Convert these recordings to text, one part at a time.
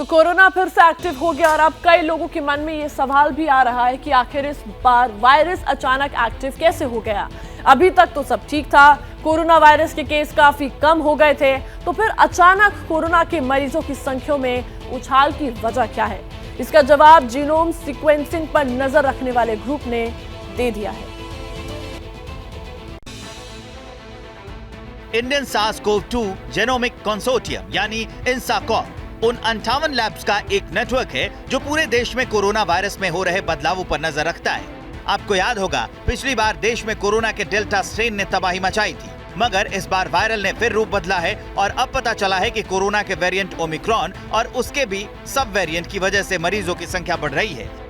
तो कोरोना फिर से एक्टिव हो गया और अब कई लोगों के मन में ये सवाल भी आ रहा है कि आखिर इस बार वायरस अचानक एक्टिव कैसे हो गया। अभी तक तो सब ठीक था, कोरोना वायरस के केस काफी कम हो गए थे, तो फिर अचानक कोरोना के मरीजों की संख्या में उछाल की वजह क्या है? इसका जवाब जीनोम सीक्वेंसिंग पर नजर रखने वाले ग्रुप ने दे दिया है। इंडियन SARS-CoV-2 जेनोमिक कंसोर्टियम यानी INSACOG उन 58 लैब्स का एक नेटवर्क है जो पूरे देश में कोरोना वायरस में हो रहे बदलावों पर नजर रखता है। आपको याद होगा, पिछली बार देश में कोरोना के डेल्टा स्ट्रेन ने तबाही मचाई थी, मगर इस बार वायरल ने फिर रूप बदला है और अब पता चला है कि कोरोना के वेरिएंट ओमिक्रॉन और उसके भी सब वेरिएंट की वजह से मरीजों की संख्या बढ़ रही है।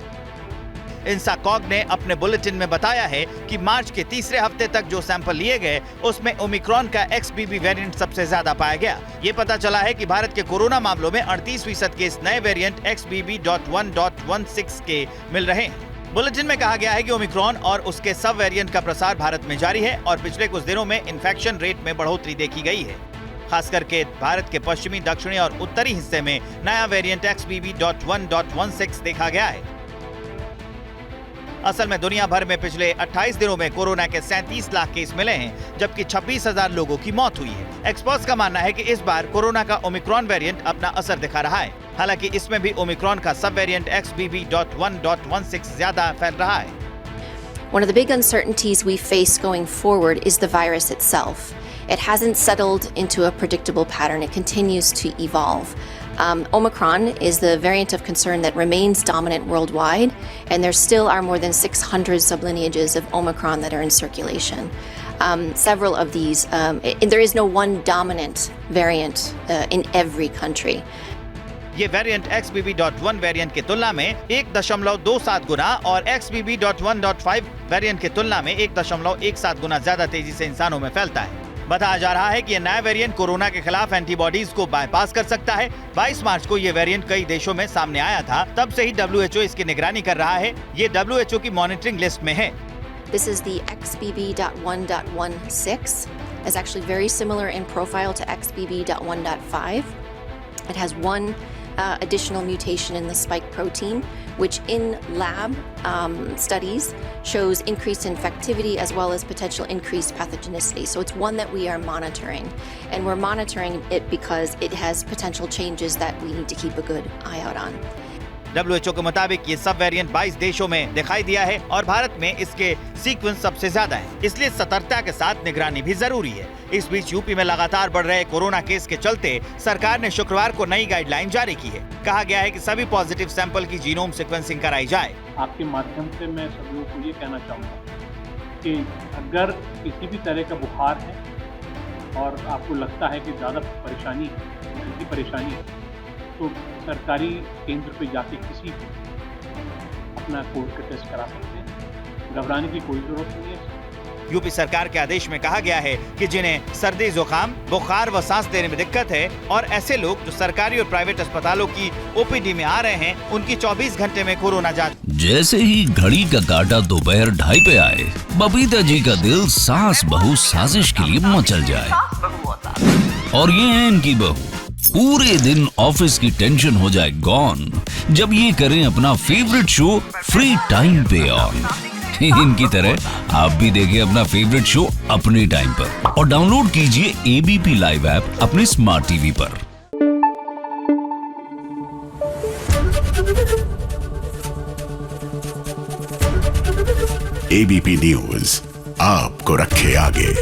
INSACOG ने अपने बुलेटिन में बताया है कि मार्च के तीसरे हफ्ते तक जो सैंपल लिए गए उसमें ओमिक्रॉन का XBB वेरिएंट सबसे ज्यादा पाया गया। ये पता चला है कि भारत के कोरोना मामलों में 38% केस नए वेरिएंट XBB.1.16 के मिल रहे हैं। बुलेटिन में कहा गया है कि ओमिक्रॉन और उसके सब वेरिएंट का प्रसार भारत में जारी है और पिछले कुछ दिनों में इन्फेक्शन रेट में बढ़ोतरी देखी गई है। खास करके भारत के पश्चिमी, दक्षिणी और उत्तरी हिस्से में नया वेरिएंट XBB.1.16 देखा गया है। असल में दुनिया भर में पिछले 28 दिनों में कोरोना के 37 लाख केस मिले हैं, जबकि 26,000 लोगों की मौत हुई है। एक्सपर्ट्स का मानना है कि इस बार कोरोना का ओमिक्रॉन वेरिएंट अपना असर दिखा रहा है। हालांकि इसमें भी ओमिक्रॉन का सब वेरिएंट XBB.1.16 ज्यादा फैल रहा है। One of the big uncertainties we face going forward is the virus itself. It hasn't settled into a predictable pattern. It continues to evolve. Omicron is the variant of concern that remains dominant worldwide, and there still are more than 600 sublineages of Omicron that are in circulation. Several of these, there is no one dominant variant in every country. ये variant XBB.1 variant की तुलना में 1.27 गुना और XBB.1.5 variant की तुलना में 1.17 गुना ज्यादा तेजी से इंसानों में फैलता है। बताया जा रहा है कि ये नया वेरिएंट कोरोना के खिलाफ एंटीबॉडीज को बाईपास कर सकता है। 22 मार्च को ये वेरिएंट कई देशों में सामने आया था, तब से ही WHO इसकी निगरानी कर रहा है। ये WHO की मॉनिटरिंग लिस्ट में है। This is the XBB.1.16. It's actually very similar in profile to XBB.1.5. It has one additional mutation in the spike protein, which in lab studies shows increased infectivity as well as potential increased pathogenicity. So it's one that we are monitoring, and we're monitoring it because it has potential changes that we need to keep a good eye out on. WHO के मुताबिक ये सब variant 22 देशों में दिखाई दिया है और भारत में इसके सीक्वेंस सबसे ज्यादा है, इसलिए सतर्कता के साथ निगरानी भी जरूरी है। इस बीच यूपी में लगातार बढ़ रहे कोरोना केस के चलते सरकार ने शुक्रवार को नई गाइडलाइन जारी की है। कहा गया है कि सभी पॉजिटिव सैंपल की जीनोम सीक्वेंसिंग कराई जाए। आपके माध्यम से मैं सब लोगों को ये कहना चाहूँगा कि अगर किसी भी तरह का बुखार है और आपको लगता है कि ज़्यादा परेशानी है, तो सरकारी केंद्र पे जाके किसी को अपना कोविड का टेस्ट करा सकते हैं। घबराने की कोई जरूरत नहीं है। यूपी सरकार के आदेश में कहा गया है कि जिन्हें सर्दी, जुकाम, बुखार व सांस लेने में दिक्कत है और ऐसे लोग जो सरकारी और प्राइवेट अस्पतालों की OPD में आ रहे हैं, उनकी 24 घंटे में कोरोना जांच। जैसे ही घड़ी का काटा दोपहर 2:30 पे आए, बबीता जी का दिल सास बहू साजिश के लिए मचल जाए। और ये है इनकी बहू, पूरे दिन ऑफिस की टेंशन हो जाए गॉन जब ये करें अपना फेवरेट शो फ्री टाइम पे ऑन। इनकी तरह आप भी देखिए अपना फेवरेट शो अपने टाइम पर और डाउनलोड कीजिए ABP लाइव ऐप अपने स्मार्ट टीवी पर। ABP न्यूज आपको रखे आगे।